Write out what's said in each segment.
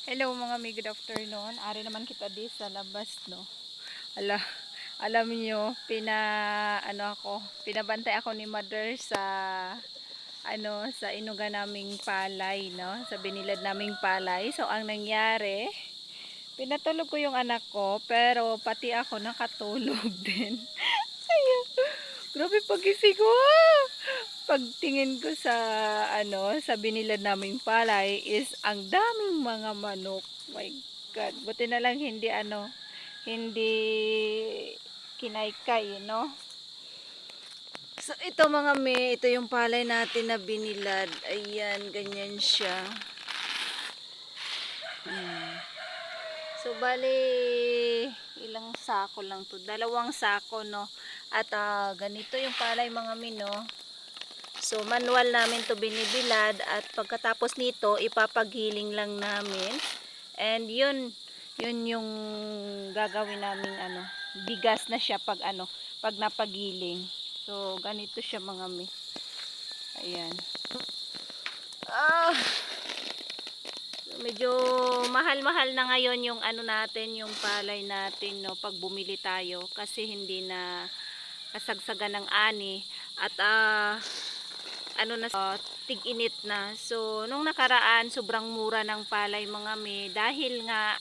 Hello mga may good afternoon. Ari naman kita di sa labas, no. Ala, alam niyo, pinabantay ako ni mother sa sa inuga naming palay, no. Sa binilad naming palay. So ang nangyari, pinatulog ko yung anak ko, pero pati ako nakatulog din. Ayun. Grabe pagising ko. Pagtingin ko sa sa binilad naming palay is ang daming mga manok. My God, buti na lang hindi kinaykay, no? So ito mga ito yung palay natin na binilad. Ayan, ganyan siya. So bali ilang sako lang to? 2 sako, no? At ganito yung palay mga no? So manual namin to binibilad at pagkatapos nito ipapaghiling lang namin. And yun yung gagawin namin bigas na siya pag pag napagiling. So ganito siya mga Ayan. Medyo mahal-mahal na ngayon yung natin, yung palay natin, no, pag bumili tayo kasi hindi na kasagsagan ng ani at tig-init na. So nung nakaraan sobrang mura ng palay mga dahil nga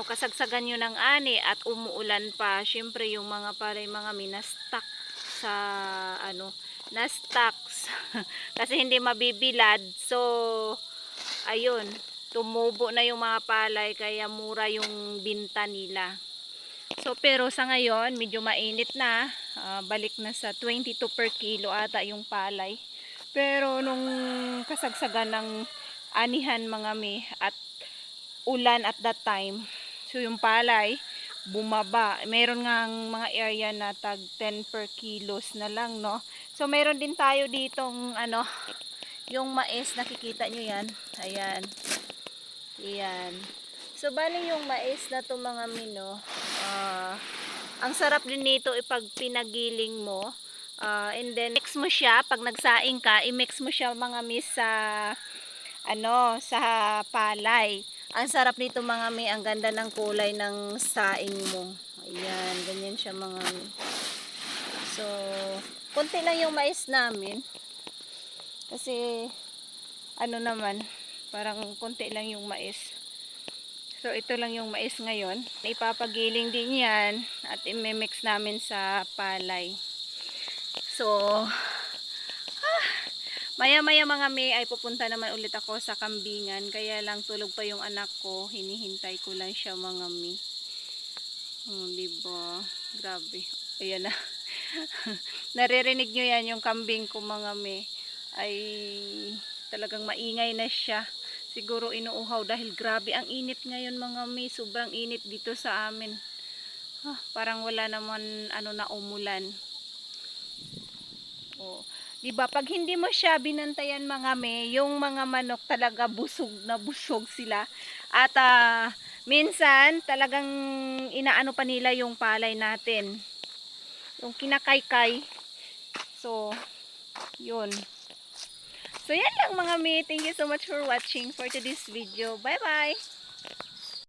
kasagsagan yun ng ani at umuulan pa. Syempre yung mga palay mga na stuck sa na stuck kasi hindi mabibilad. So ayun, tumubo na yung mga palay kaya mura yung binta nila. So pero sa ngayon medyo mainit na, balik na sa 22 per kilo ata yung palay. Pero nung kasagsagan ng anihan mga at ulan at that time, so yung palay bumaba. Meron ngang mga area na tag 10 per kilos na lang, no. So meron din tayo ditong yung mais, nakikita nyo yan. Ayan. Ayan. So bali yung mais na to mga ang sarap din nito ipag pinagiling mo. And then mix mo siya pag nagsaing ka, i-mix mo siya mga sa sa palay. Ang sarap nito mga ang ganda ng kulay ng saing mo. Ayan, ganyan siya mga So, konti lang yung mais namin. Kasi naman, parang konti lang yung mais. So ito lang yung mais ngayon. Ipapagiling din yan at i-mix namin sa palay. So maya-maya mga ay pupunta naman ulit ako sa kambingan. Kaya lang tulog pa yung anak ko. Hinihintay ko lang siya mga diba? Grabe. Ayan na. Naririnig nyo yan yung kambing ko mga ay talagang maingay na siya. Siguro inuuhaw dahil grabe ang init ngayon mga sobrang init dito sa amin. Parang wala naman na umulan. Oh, 'di ba? Pag hindi mo siya binantayan mga yung mga manok talaga busog na busog sila. At minsan talagang inaano pa nila yung palay natin. Yung kinakaykay. So, yun. So yan lang mga Thank you so much for watching for today's video. Bye bye!